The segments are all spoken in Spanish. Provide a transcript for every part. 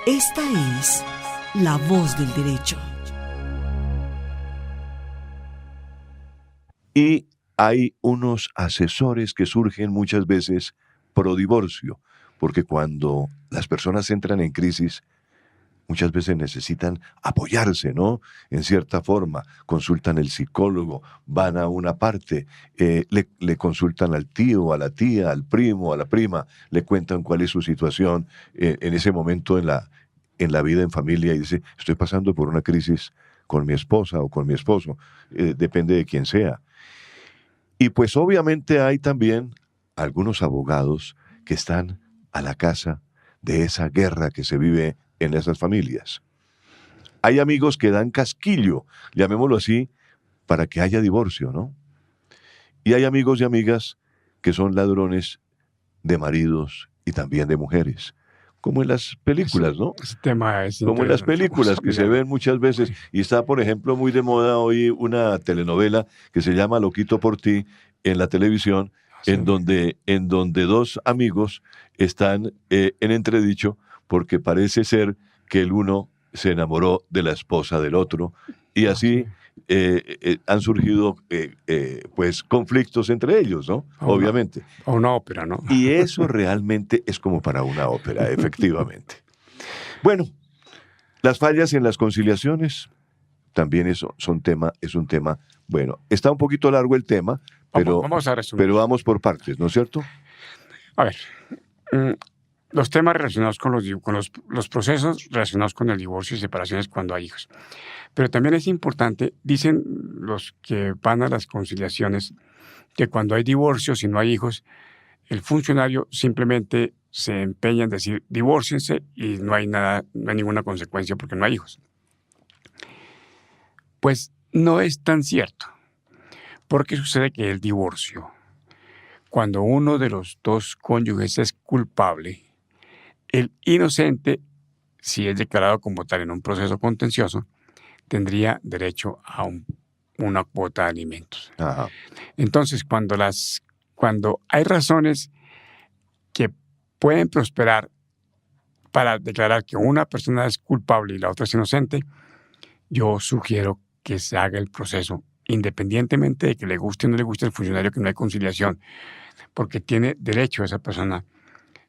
Esta es la voz del derecho. Y hay unos asesores que surgen muchas veces pro divorcio, porque cuando las personas entran en crisis, muchas veces necesitan apoyarse, ¿no? En cierta forma, consultan al psicólogo, van a una parte, le consultan al tío, a la tía, al primo, a la prima, le cuentan cuál es su situación en ese momento en la vida en familia y dice, estoy pasando por una crisis con mi esposa o con mi esposo, depende de quién sea. Y pues obviamente hay también algunos abogados que están a la casa de esa guerra que se vive en esas familias. Hay amigos que dan casquillo, llamémoslo así, para que haya divorcio, ¿no? Y hay amigos y amigas que son ladrones de maridos y también de mujeres, como en las películas, ¿no? Ese tema es Como en las interesante. películas que se ven muchas veces. Y está, por ejemplo, muy de moda hoy una telenovela que se llama Loquito por ti en la televisión, Sí. en donde dos amigos están en entredicho porque parece ser que el uno se enamoró de la esposa del otro y así han surgido pues conflictos entre ellos, ¿no? Obviamente. O una ópera, ¿no? Y eso realmente es como para una ópera, efectivamente. Bueno, las fallas en las conciliaciones también es un tema, bueno, está un poquito largo el tema, pero Vamos a resumir. pero vamos por partes, ¿no es cierto? A ver, los temas relacionados con los procesos relacionados con el divorcio y separaciones cuando hay hijos. Pero también es importante, dicen los que van a las conciliaciones, que cuando hay divorcios y no hay hijos, el funcionario simplemente se empeña en decir divórciense y no hay ninguna consecuencia porque no hay hijos. Pues no es tan cierto, porque sucede que el divorcio, cuando uno de los dos cónyuges es culpable, el inocente, si es declarado como tal en un proceso contencioso, tendría derecho a una cuota de alimentos. Ajá. Entonces, cuando hay razones que pueden prosperar para declarar que una persona es culpable y la otra es inocente, yo sugiero que se haga el proceso, independientemente de que le guste o no le guste al funcionario, que no hay conciliación, porque tiene derecho esa persona,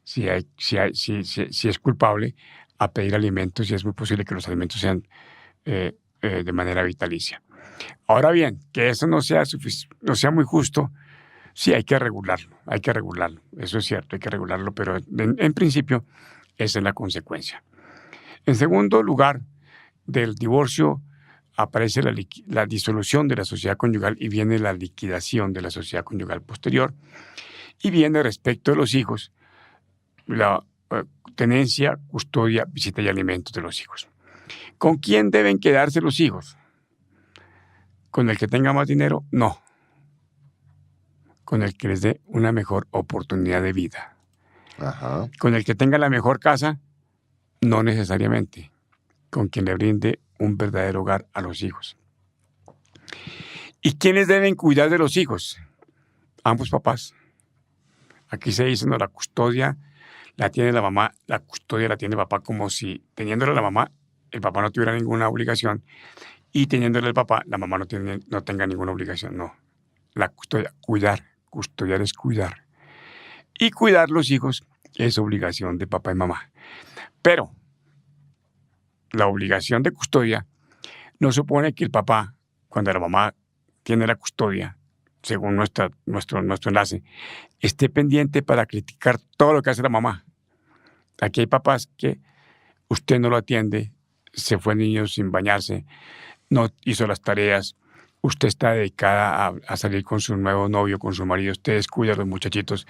si es culpable, a pedir alimentos y es muy posible que los alimentos sean de manera vitalicia. Ahora bien, que eso no sea muy justo, sí hay que regularlo, eso es cierto, hay que regularlo, pero en principio esa es la consecuencia. En segundo lugar, del divorcio aparece la disolución de la sociedad conyugal y viene la liquidación de la sociedad conyugal posterior y viene respecto de los hijos la tenencia, custodia, visita y alimentos de los hijos. ¿Con quién deben quedarse los hijos? ¿Con el que tenga más dinero? No. Con el que les dé una mejor oportunidad de vida. Ajá. ¿Con el que tenga la mejor casa? No necesariamente. Con quien le brinde un verdadero hogar a los hijos. ¿Y quiénes deben cuidar de los hijos? Ambos papás. Aquí se dice, no, la custodia la tiene la mamá, la custodia la tiene el papá, como si teniéndola la mamá, el papá no tuviera ninguna obligación, y teniéndole el papá, la mamá no tenga ninguna obligación. No. La custodia, custodiar es cuidar. Y cuidar los hijos es obligación de papá y mamá. Pero la obligación de custodia no supone que el papá, cuando la mamá tiene la custodia, según nuestro enlace, esté pendiente para criticar todo lo que hace la mamá. Aquí hay papás que usted no lo atiende, se fue niño sin bañarse, no hizo las tareas, usted está dedicada a salir con su nuevo novio, con su marido, usted descuida a los muchachitos,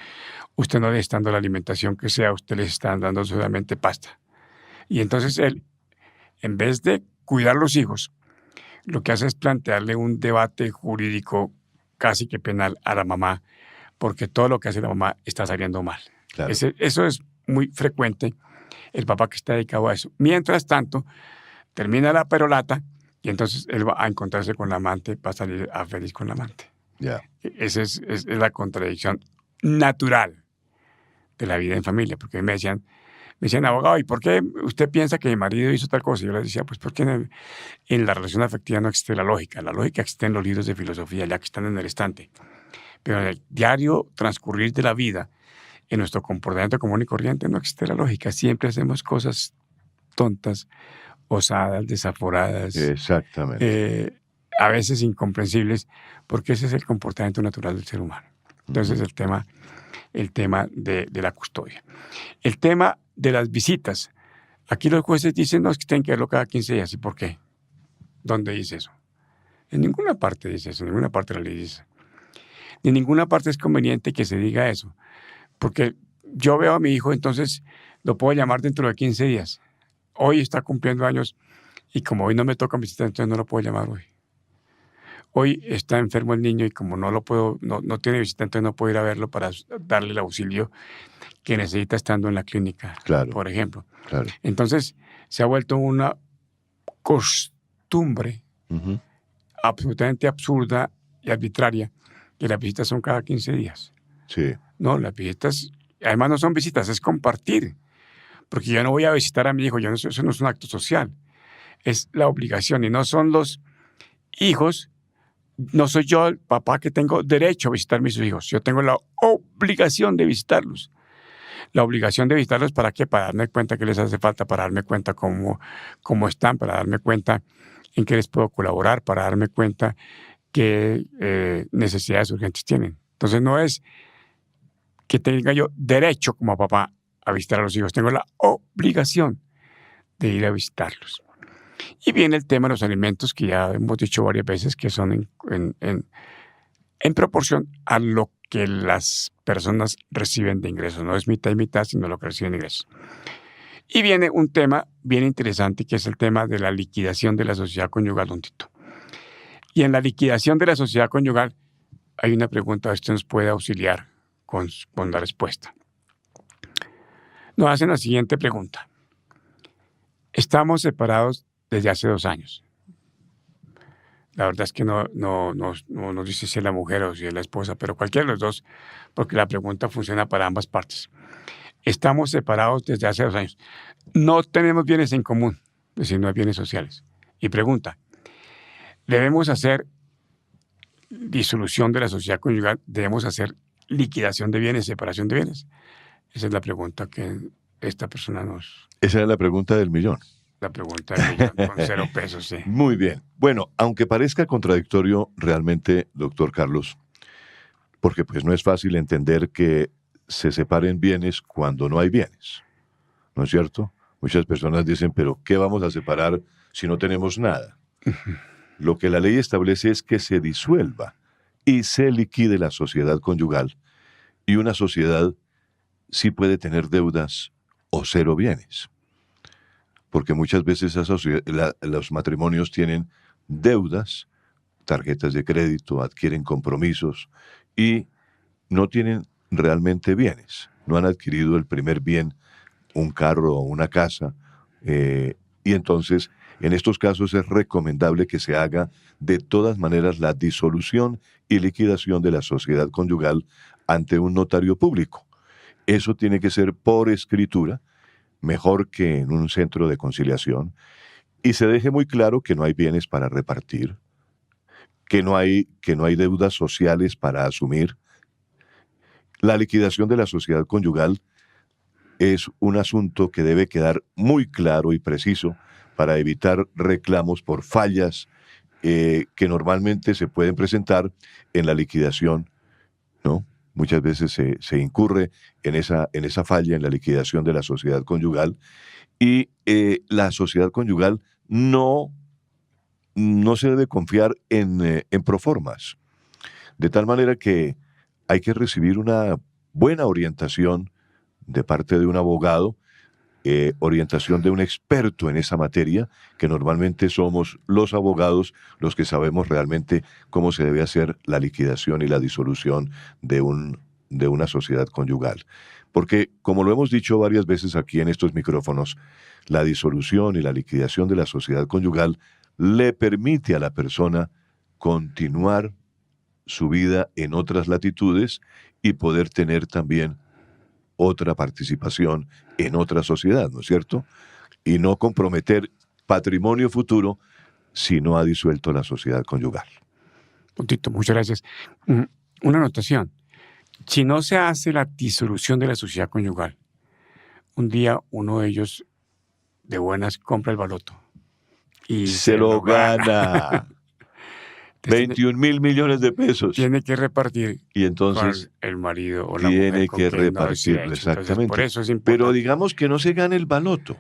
usted no le está dando la alimentación que sea, usted les está dando solamente pasta. Y entonces él, en vez de cuidar los hijos, lo que hace es plantearle un debate jurídico casi que penal a la mamá, porque todo lo que hace la mamá está saliendo mal. Claro. Eso es muy frecuente, el papá que está dedicado a eso. Mientras tanto, termina la perolata y entonces él va a encontrarse con la amante, va a salir feliz con la amante. Ya. Esa es la contradicción natural de la vida en familia, porque me decían, Me decían, abogado, ¿y por qué usted piensa que mi marido hizo tal cosa? Y yo les decía, pues porque en la relación afectiva no existe la lógica. La lógica existe en los libros de filosofía, ya que están en el estante. Pero en el diario transcurrir de la vida, en nuestro comportamiento común y corriente, no existe la lógica. Siempre hacemos cosas tontas, osadas, desaforadas, Exactamente. a veces incomprensibles, porque ese es el comportamiento natural del ser humano. Entonces, el tema de la custodia. El tema de las visitas. Aquí los jueces dicen, no, es que tienen que verlo cada 15 días. ¿Y por qué? ¿Dónde dice eso? En ninguna parte dice eso, en ninguna parte de la ley dice. En ninguna parte es conveniente que se diga eso. Porque yo veo a mi hijo, entonces lo puedo llamar dentro de 15 días. Hoy está cumpliendo años y como hoy no me toca visitar, entonces no lo puedo llamar hoy. Hoy está enfermo el niño y como no tiene visita, entonces no puedo ir a verlo para darle el auxilio que necesita estando en la clínica, Claro. por ejemplo. Claro. Entonces se ha vuelto una costumbre absolutamente absurda y arbitraria que las visitas son cada 15 días. Sí. No, las visitas, además no son visitas, es compartir. Porque yo no voy a visitar a mi hijo, eso no es un acto social. Es la obligación y no son los hijos, no soy yo el papá que tengo derecho a visitar a mis hijos. Yo tengo la obligación de visitarlos. La obligación de visitarlos, ¿para qué? Para darme cuenta qué les hace falta, para darme cuenta cómo están, para darme cuenta en qué les puedo colaborar, para darme cuenta qué necesidades urgentes tienen. Entonces no es que tenga yo derecho como papá a visitar a los hijos, tengo la obligación de ir a visitarlos. Y viene el tema de los alimentos que ya hemos dicho varias veces que son en proporción a lo que las personas reciben de ingresos. No es mitad y mitad, sino lo que reciben de ingresos. Y viene un tema bien interesante que es el tema de la liquidación de la sociedad conyugal, don Tito. Y en la liquidación de la sociedad conyugal hay una pregunta, usted nos puede auxiliar con la respuesta. Nos hacen la siguiente pregunta. Estamos separados desde hace 2 años. La verdad es que no nos dice si es la mujer o si es la esposa, pero cualquiera de los dos, porque la pregunta funciona para ambas partes. Estamos separados desde hace 2 años. No tenemos bienes en común, es decir, no hay bienes sociales. Y pregunta, ¿debemos hacer disolución de la sociedad conyugal? ¿Debemos hacer liquidación de bienes, separación de bienes? Esa es la pregunta que esta persona Esa es la pregunta del millón. La pregunta del millón con 0 pesos, sí. Muy bien. Bueno, aunque parezca contradictorio realmente, doctor Carlos, porque pues no es fácil entender que se separen bienes cuando no hay bienes, ¿no es cierto? Muchas personas dicen, pero ¿qué vamos a separar si no tenemos nada? Lo que la ley establece es que se disuelva y se liquide la sociedad conyugal, y una sociedad sí puede tener deudas o 0 bienes. Porque muchas veces los matrimonios tienen deudas, tarjetas de crédito, adquieren compromisos y no tienen realmente bienes. No han adquirido el primer bien, un carro o una casa. Y entonces, en estos casos es recomendable que se haga de todas maneras la disolución y liquidación de la sociedad conyugal ante un notario público. Eso tiene que ser por escritura, mejor que en un centro de conciliación, y se deje muy claro que no hay bienes para repartir, que no hay deudas sociales para asumir. La liquidación de la sociedad conyugal es un asunto que debe quedar muy claro y preciso para evitar reclamos por fallas que normalmente se pueden presentar en la liquidación, ¿no? Muchas veces se incurre en esa falla en la liquidación de la sociedad conyugal, y la sociedad conyugal no se debe confiar en proformas, de tal manera que hay que recibir una buena orientación de parte de un abogado, orientación de un experto en esa materia, que normalmente somos los abogados los que sabemos realmente cómo se debe hacer la liquidación y la disolución de una sociedad conyugal. Porque, como lo hemos dicho varias veces aquí en estos micrófonos, la disolución y la liquidación de la sociedad conyugal le permite a la persona continuar su vida en otras latitudes y poder tener también otra participación en otra sociedad, ¿no es cierto? Y no comprometer patrimonio futuro si no ha disuelto la sociedad conyugal. Puntito, muchas gracias. Una anotación. Si no se hace la disolución de la sociedad conyugal, un día uno de ellos de buenas compra el baloto. Y se lo gana. 21.000 millones de pesos. Tiene que repartir y entonces con el marido o la mujer. Tiene que repartirlo, exactamente. Entonces, por eso es importante. Pero digamos que no se gane el baloto.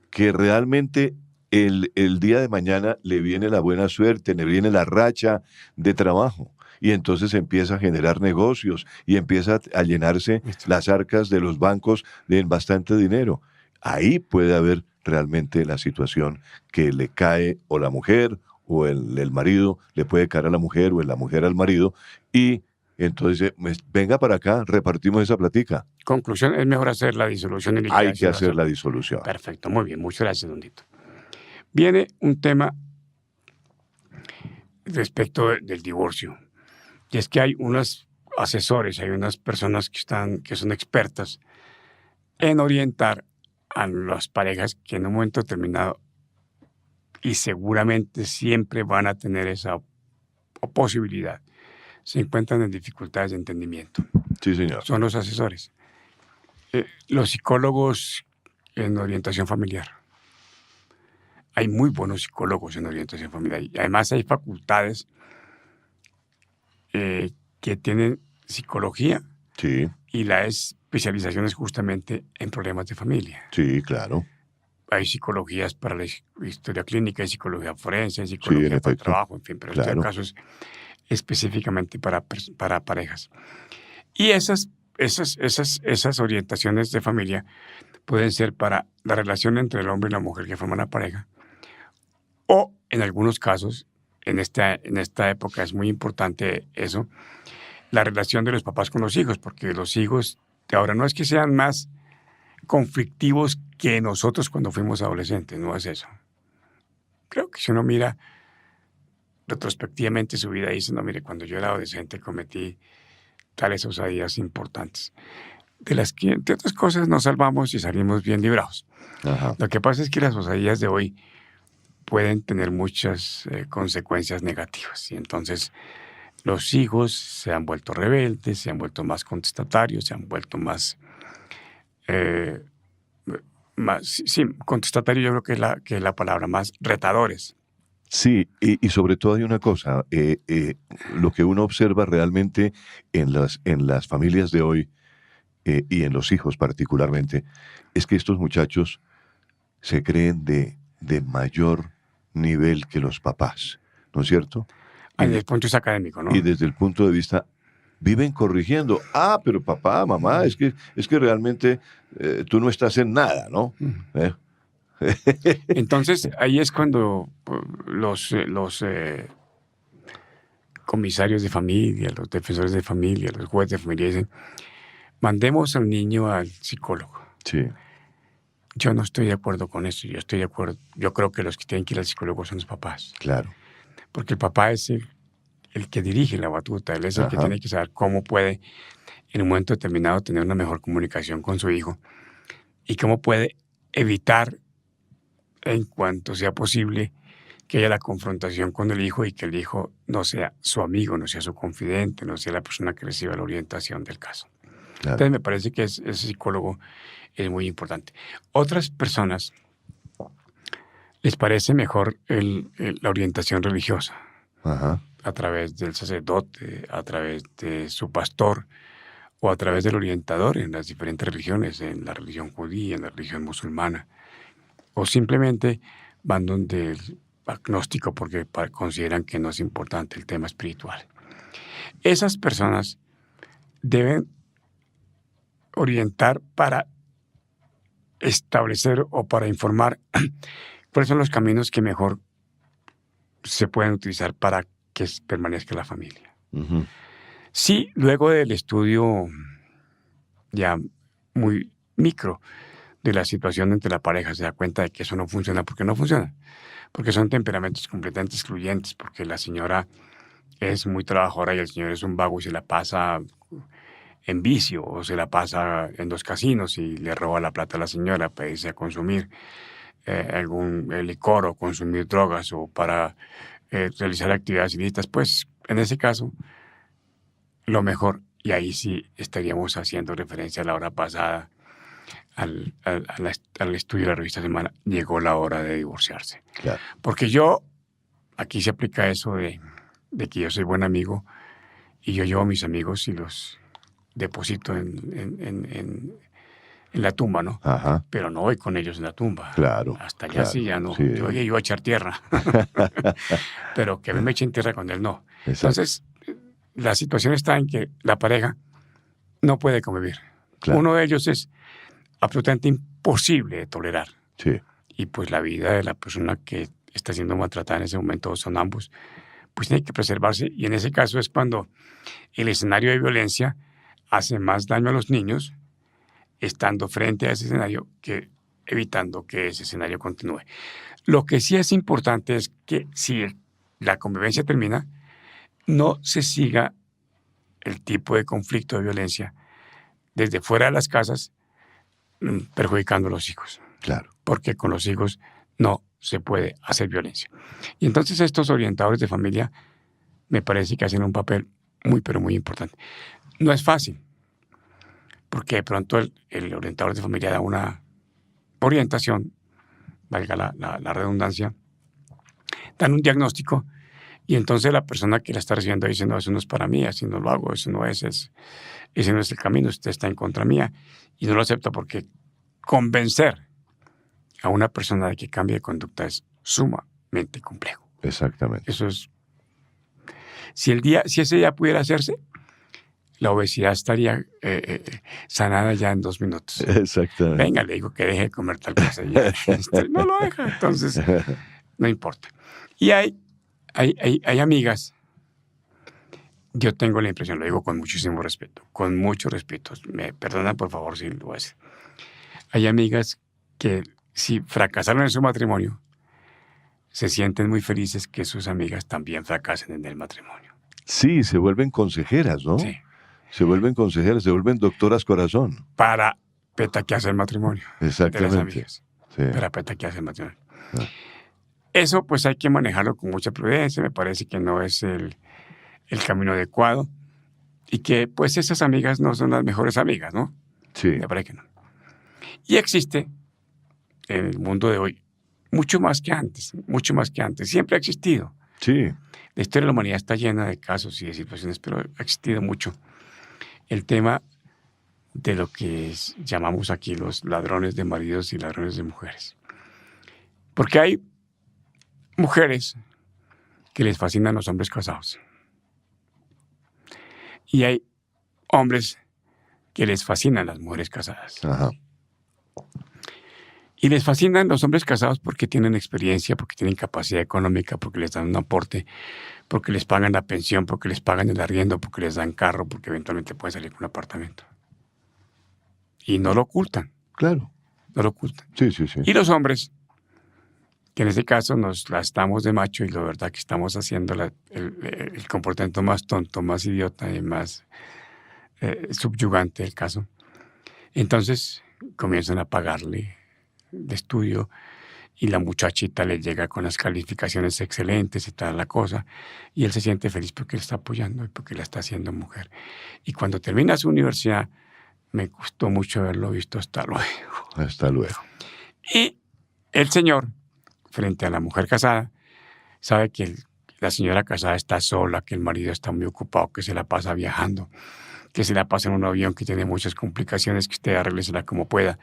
Que realmente el día de mañana le viene la buena suerte, le viene la racha de trabajo. Y entonces empieza a generar negocios y empieza a llenarse las arcas de los bancos de bastante dinero. Ahí puede haber realmente la situación que le cae o la mujer o el marido le puede caer a la mujer o la mujer al marido y entonces venga para acá, repartimos esa platica. Conclusión, es mejor hacer la disolución. Hay que hacer la disolución. Perfecto, muy bien, muchas gracias, don Tito. Viene un tema respecto del divorcio. Y es que hay unos asesores, hay unas personas que son expertas en orientar a las parejas que en un momento determinado y seguramente siempre van a tener esa posibilidad, se encuentran en dificultades de entendimiento. Sí, señor. Son los asesores. Los psicólogos en orientación familiar. Hay muy buenos psicólogos en orientación familiar. Y además hay facultades que tienen psicología. Sí. Y la especialización es justamente en problemas de familia. Sí, claro. Hay psicologías para la historia clínica, hay psicología forense, hay psicología para el trabajo, en fin, pero claro. En este caso es específicamente para parejas. Y esas orientaciones de familia pueden ser para la relación entre el hombre y la mujer que forman la pareja, o en algunos casos, en esta época es muy importante eso, la relación de los papás con los hijos, porque los hijos de ahora no es que sean más conflictivos que nosotros cuando fuimos adolescentes, no es eso. Creo que si uno mira retrospectivamente su vida y dice, no, mire, cuando yo era adolescente cometí tales osadías importantes, de las que, entre otras cosas, nos salvamos y salimos bien librados. Ajá. Lo que pasa es que las osadías de hoy pueden tener muchas consecuencias negativas, y entonces los hijos se han vuelto rebeldes, se han vuelto más contestatarios, se han vuelto más contestatario, yo creo que es la palabra, más retadores. Sí, y sobre todo hay una cosa, lo que uno observa realmente en las familias de hoy y en los hijos particularmente, es que estos muchachos se creen de mayor nivel que los papás, ¿no es cierto? Desde el punto de vista académico, ¿no? Y desde el punto de vista, viven corrigiendo. Ah, pero papá, mamá, es que realmente tú no estás en nada, ¿no? Entonces, ahí es cuando los comisarios de familia, los defensores de familia, los jueces de familia dicen, mandemos al niño al psicólogo. Sí. Yo no estoy de acuerdo con eso. Yo creo que los que tienen que ir al psicólogo son los papás. Claro. Porque el papá es el que dirige la batuta, él es el que tiene que saber cómo puede en un momento determinado tener una mejor comunicación con su hijo y cómo puede evitar en cuanto sea posible que haya la confrontación con el hijo y que el hijo no sea su amigo, no sea su confidente, no sea la persona que reciba la orientación del caso. Claro. Entonces me parece que ese psicólogo es muy importante. Otras personas les parece mejor la orientación religiosa. Ajá. A través del sacerdote, a través de su pastor o a través del orientador en las diferentes religiones, en la religión judía, en la religión musulmana, o simplemente van donde el agnóstico porque consideran que no es importante el tema espiritual. Esas personas deben orientar para establecer o para informar cuáles son los caminos que mejor se pueden utilizar para que permanezca la familia. Uh-huh. Sí, luego del estudio ya muy micro de la situación entre la pareja se da cuenta de que eso no funciona. ¿Por qué no funciona? Porque son temperamentos completamente excluyentes, porque la señora es muy trabajadora y el señor es un vago y se la pasa en vicio o se la pasa en los casinos y le roba la plata a la señora para irse a consumir algún licor o consumir drogas o para realizar actividades ilícitas, pues en ese caso lo mejor, y ahí sí estaríamos haciendo referencia a la hora pasada al estudio de la revista Semana, llegó la hora de divorciarse. Claro. Porque aquí se aplica eso de que yo soy buen amigo y yo llevo a mis amigos y los deposito en la tumba, ¿no? Ajá. Pero no voy con ellos en la tumba. Claro. Hasta allá claro, sí ya no. sí. Yo iba a echar tierra. Pero que me echen tierra con él, no. Exacto. Entonces, la situación está en que la pareja no puede convivir. Claro. Uno de ellos es absolutamente imposible de tolerar. Sí. Y pues la vida de la persona que está siendo maltratada en ese momento son ambos, pues tiene que preservarse. Y en ese caso es cuando el escenario de violencia hace más daño a los niños estando frente a ese escenario que evitando que ese escenario continúe. Lo que sí es importante es que si la convivencia termina, no se siga el tipo de conflicto de violencia desde fuera de las casas perjudicando a los hijos. Claro. Porque con los hijos no se puede hacer violencia. Y entonces estos orientadores de familia me parece que hacen un papel muy, pero muy importante. No es fácil, porque de pronto el orientador de familia da una orientación, valga la redundancia, dan un diagnóstico y entonces la persona que la está recibiendo dice, no, eso no es para mí, así no lo hago, ese no es el camino, usted está en contra mía y no lo acepta porque convencer a una persona de que cambie de conducta es sumamente complejo. Exactamente. Eso es. Si ese día pudiera hacerse, la obesidad estaría sanada ya en 2 minutos. Exactamente. Venga, le digo que deje de comer tal cosa. Ya. No lo deja, entonces no importa. Y hay amigas, yo tengo la impresión, lo digo con muchísimo respeto, con mucho respeto, me perdonan por favor si lo hace. Hay amigas que si fracasaron en su matrimonio, se sienten muy felices que sus amigas también fracasen en el matrimonio. Sí, se vuelven consejeras, ¿no? Sí. Se vuelven consejeras, se vuelven doctoras corazón. Para petaquearse el matrimonio. Exactamente. De las amigas. Sí. Para petaquearse el matrimonio. Ah. Eso pues hay que manejarlo con mucha prudencia, me parece que no es el camino adecuado y que pues esas amigas no son las mejores amigas, ¿no? Sí. Me parece que no. Y existe en el mundo de hoy mucho más que antes, siempre ha existido. Sí. La historia de la humanidad está llena de casos y de situaciones, pero ha existido mucho el tema de lo que llamamos aquí los ladrones de maridos y ladrones de mujeres. Porque hay mujeres que les fascinan los hombres casados. Y hay hombres que les fascinan las mujeres casadas. Ajá. Y les fascinan los hombres casados porque tienen experiencia, porque tienen capacidad económica, porque les dan un aporte, porque les pagan la pensión, porque les pagan el arriendo, porque les dan carro, porque eventualmente pueden salir con un apartamento. Y no lo ocultan. Claro. No lo ocultan. Sí, sí, sí. Y los hombres, que en este caso nos la estamos de macho y la verdad que estamos haciendo el comportamiento más tonto, más idiota y más subyugante del caso. Entonces comienzan a pagarle de estudio y la muchachita le llega con las calificaciones excelentes y toda la cosa y él se siente feliz porque le está apoyando y porque la está haciendo mujer. Y cuando termina su universidad, me gustó mucho haberlo visto, hasta luego. Hasta luego. Y el señor, frente a la mujer casada, sabe que la señora casada está sola, que el marido está muy ocupado, que se la pasa viajando, que se la pasa en un avión que tiene muchas complicaciones, que usted arréglesela como pueda.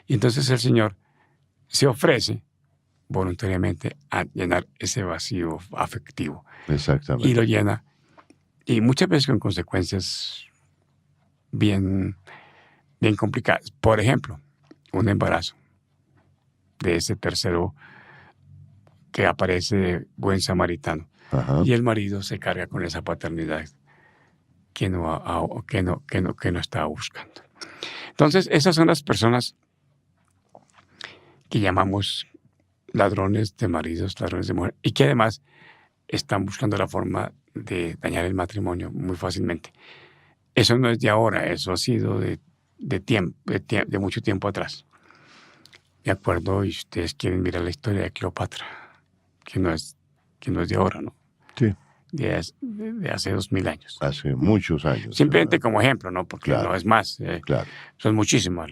Y entonces el señor se ofrece voluntariamente a llenar ese vacío afectivo. Exactamente. Y lo llena, y muchas veces con consecuencias bien complicadas. Por ejemplo, un embarazo de ese tercero que aparece de buen samaritano. Ajá. Y el marido se carga con esa paternidad que no estaba buscando. Entonces, esas son las personas que llamamos ladrones de maridos, ladrones de mujeres, y que además están buscando la forma de dañar el matrimonio muy fácilmente. Eso no es de ahora, eso ha sido de mucho tiempo atrás. De acuerdo, y ustedes quieren mirar la historia de Cleopatra, que no es de ahora, ¿no? Sí, De hace 2000 años. hace muchos años. Simplemente ¿verdad? como ejemplo, ¿no? Porque Claro. no es más. Claro. Son muchísimas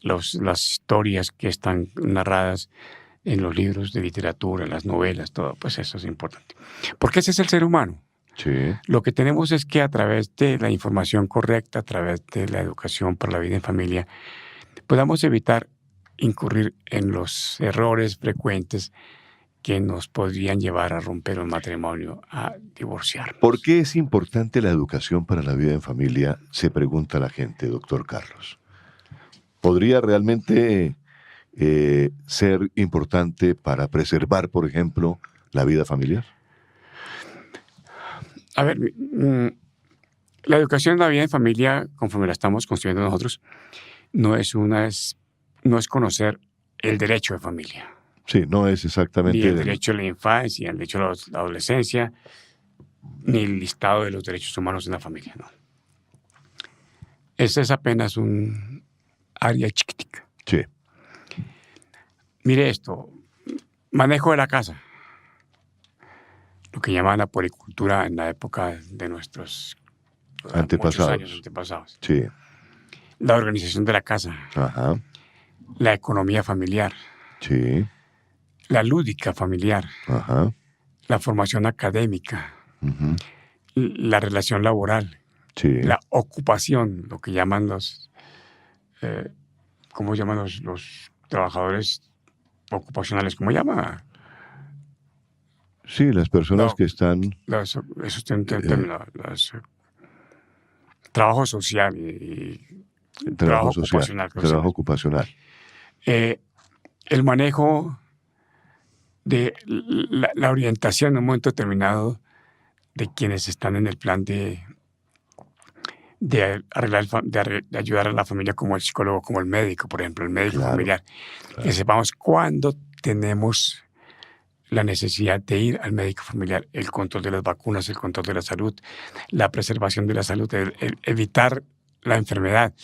las historias que están narradas en los libros de literatura, en las novelas, todo. Pues eso es importante. Porque ese es el ser humano. Sí, Lo que tenemos es que a través de la información correcta, a través de la educación para la vida en familia, podamos evitar incurrir en los errores frecuentes que nos podrían llevar a romper un matrimonio, a divorciarnos. ¿por qué es importante la educación para la vida en familia? Se pregunta la gente, doctor Carlos. ¿Podría realmente ser importante para preservar, por ejemplo, la vida familiar? A ver, la educación en la vida en familia, conforme la estamos construyendo nosotros, no es conocer el derecho de familia, Sí, no es ni exactamente... el derecho de la infancia, el derecho de la adolescencia, ni el listado de los derechos humanos en la familia, no. Ese es apenas un área chiquitica. Sí, Mire esto, manejo de la casa, lo que llaman la policultura en la época de nuestros muchos Antepasados. años antepasados. sí, La organización de la casa, ajá, la economía familiar, sí, la lúdica familiar, ajá, la formación académica, ujú, la relación laboral, sí. la ocupación, lo que llaman ¿cómo llaman los trabajadores ocupacionales? ¿Cómo llama? Sí, las personas No. que están... Eso tiene un término, trabajo social y trabajo ocupacional. creo que se trabajo llama. ocupacional. El manejo de la orientación en un momento determinado de quienes están en el plan de ayudar a la familia, como el psicólogo, como el médico, por ejemplo, el médico Claro, familiar. claro. Que sepamos cuándo tenemos la necesidad de ir al médico familiar, el control de las vacunas, el control de la salud, la preservación de la salud, el evitar la enfermedad,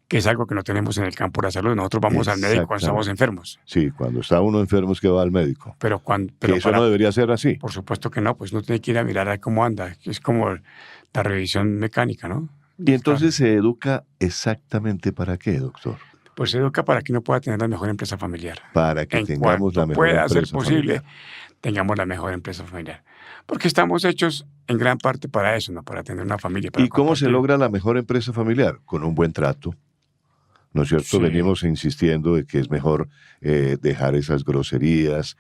que es algo que no tenemos en el campo de la salud. Nosotros vamos al médico cuando estamos enfermos. Sí, cuando está uno enfermo es que va al médico. Pero Que eso no debería ser así. Por supuesto que no, pues no tiene que ir a mirar a cómo anda. Es como la revisión mecánica, ¿no? Y entonces se educa exactamente para qué, doctor. Pues se educa para que uno pueda tener la mejor empresa familiar. Para que En tengamos la cuanto mejor pueda empresa ser posible, familiar. tengamos la mejor empresa familiar. Porque estamos hechos en gran parte para eso, ¿no? Para tener una familia. Para ¿Y cómo se compartir. logra la mejor empresa familiar? Con un buen trato. ¿No es cierto? Sí. Venimos insistiendo de que es mejor dejar esas groserías,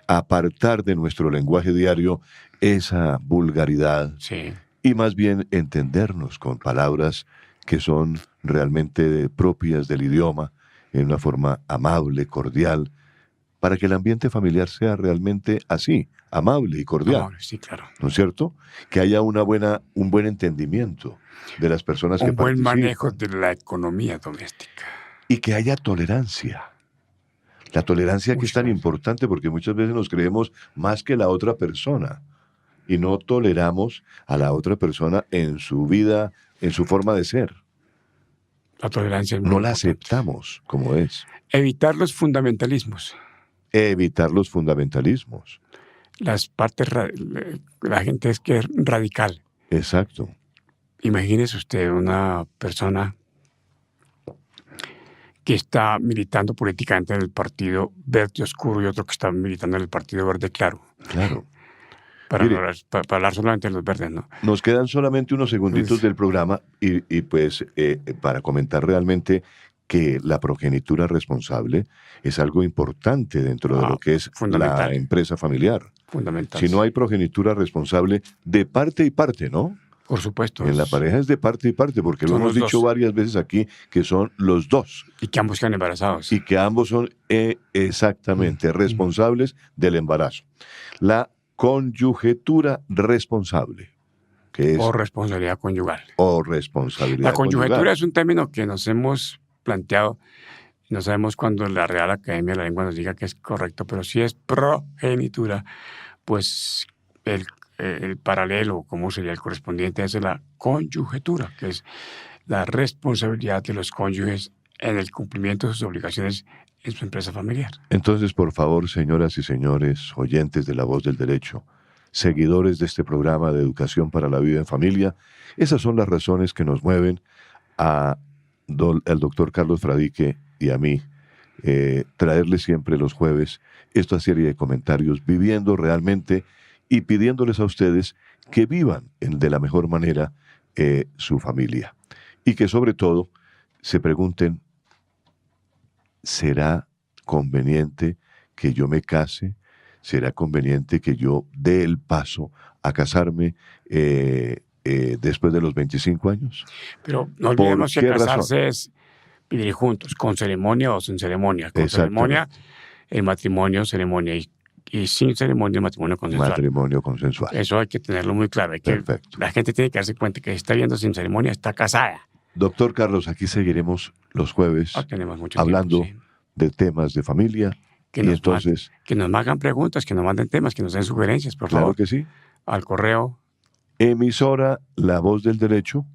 apartar de nuestro lenguaje diario esa vulgaridad Sí. y más bien entendernos con palabras que son realmente propias del idioma en una forma amable, cordial, para que el ambiente familiar sea realmente así, amable y cordial. Amable, sí, claro. ¿No es cierto? Que haya un buen entendimiento de las personas que Un buen participan. manejo de la economía doméstica. Y que haya tolerancia. La tolerancia que es tan importante porque muchas veces nos creemos más que la otra persona y no toleramos a la otra persona en su vida, en su forma de ser. La tolerancia es muy No la importante. aceptamos como es. Evitar los fundamentalismos. Evitar los fundamentalismos. Las partes, la gente es que es radical. Exacto. Imagínese usted una persona que está militando políticamente en el partido verde oscuro y otro que está militando en el partido verde claro. Claro. Para, Mire, para hablar solamente de los verdes, ¿no? Nos quedan solamente unos segunditos Pues- del programa y pues para comentar realmente que la progenitura responsable es algo importante dentro de lo que es la fundamental. empresa familiar. Fundamental. Si no hay progenitura responsable de parte y parte, ¿no? Por supuesto. En la pareja es de parte y parte, porque lo Son hemos los dicho dos. varias veces aquí, que son los dos Y que ambos quedan embarazados. y que ambos son exactamente responsables del embarazo. La conyugetura responsable, que es O responsabilidad conyugal. o responsabilidad La conyugetura conyugal. es un término que nos hemos planteado. No sabemos cuándo la Real Academia de la Lengua nos diga que es correcto, pero si es progenitura, pues el paralelo, como sería el correspondiente, es la conyujetura, que es la responsabilidad de los cónyuges en el cumplimiento de sus obligaciones en su empresa familiar. Entonces, por favor, señoras y señores, oyentes de La Voz del Derecho, seguidores de este programa de Educación para la Vida en Familia, esas son las razones que nos mueven al doctor Carlos Fradique y a mí traerles siempre los jueves esta serie de comentarios, viviendo realmente y pidiéndoles a ustedes que vivan de la mejor manera su familia y que sobre todo se pregunten, ¿será conveniente que yo me case? ¿Será conveniente que yo dé el paso a casarme después de los 25 años? Pero no olvidemos que casarse razón? es vivir juntos, con ceremonia o sin ceremonia. Con ceremonia, el matrimonio, ceremonia, y sin ceremonia, el matrimonio consensual. Matrimonio consensual. Eso hay que tenerlo muy claro. Perfecto. La gente tiene que darse cuenta que si está viendo sin ceremonia, está casada. Doctor Carlos, aquí seguiremos los jueves tenemos mucho hablando tiempo, sí. de temas de familia. Que y nos entonces, que nos hagan preguntas, que nos manden temas, que nos den sugerencias, por claro favor. que sí. Al correo Emisora La Voz del Derecho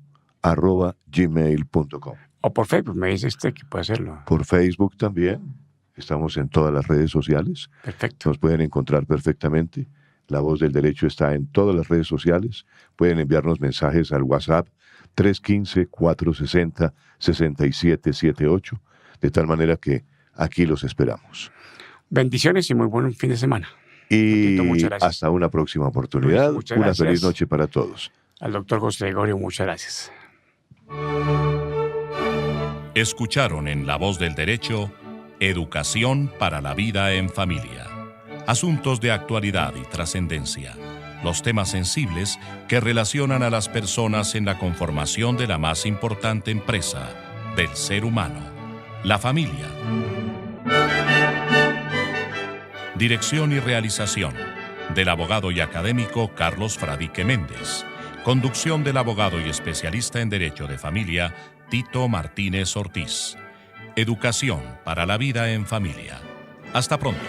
@gmail.com. o por Facebook. Me dice usted que puede hacerlo. Por Facebook también. Estamos en todas las redes sociales. Perfecto. Nos pueden encontrar perfectamente. La Voz del Derecho está en todas las redes sociales. Pueden enviarnos mensajes al WhatsApp 315-460-6778, de tal manera que aquí los esperamos. Bendiciones y muy buen fin de semana. Y Muchas gracias. hasta una próxima oportunidad. Luis, muchas una gracias. feliz noche para todos. Al doctor José Gregorio, muchas gracias. Escucharon en La Voz del Derecho, Educación para la Vida en Familia. Asuntos de actualidad y trascendencia. Los temas sensibles que relacionan a las personas en la conformación de la más importante empresa del ser humano, la familia. Dirección y realización del abogado y académico Carlos Fradique Méndez. Conducción del abogado y especialista en Derecho de Familia Tito Martínez Ortiz. Educación para la vida en familia. Hasta pronto.